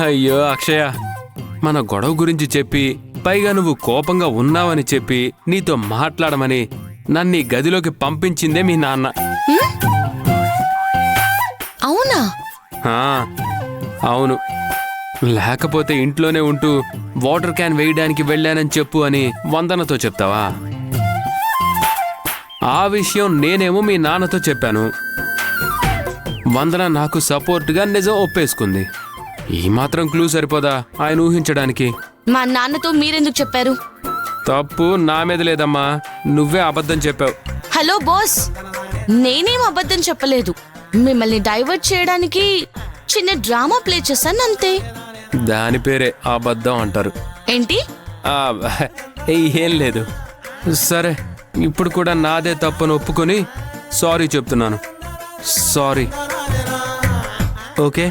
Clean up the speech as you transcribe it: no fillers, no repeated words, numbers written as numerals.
అయ్యో అక్షయ, మన గొడవ గురించి చెప్పి పైగా నువ్వు కోపంగా ఉన్నావని చెప్పి నీతో మాట్లాడమని నన్ను ఈ గదిలోకి పంపించిందే మీ నాన్న. అవునా? అవును. లేకపోతే ఇంట్లోనే ఉంటూ వాటర్ క్యాన్ వేయడానికి వెళ్ళానని చెప్పు అని వందనతో చెప్తావా? ఆ విషయం నేనేమో మీ నాన్నతో చెప్పాను. వందన నాకు సపోర్ట్గా నిజం ఒప్పేసుకుంది. ఈ మాత్రం క్లూ సరిపోదా ఆయన ఊహించడానికి? మా నాన్నతో మీరెందుకు చెప్పారు? తప్పు నా మీద లేదమ్మా, నువ్వే అబద్ధం చెప్పావు. హలో బాస్, నేనేం అబద్ధం చెప్పలేదు. మిమ్మల్ని డైవర్ట్ చేయడానికి చిన్న డ్రామా ప్లే చేశాను అంతే. దాని పేరే అబద్ధం అంటారు. ఏంటి? ఏం లేదు. సరే, ఇప్పుడు కూడా నాదే తప్పని ఒప్పుకొని సారీ చెప్తున్నాను. సారీ. ఓకే.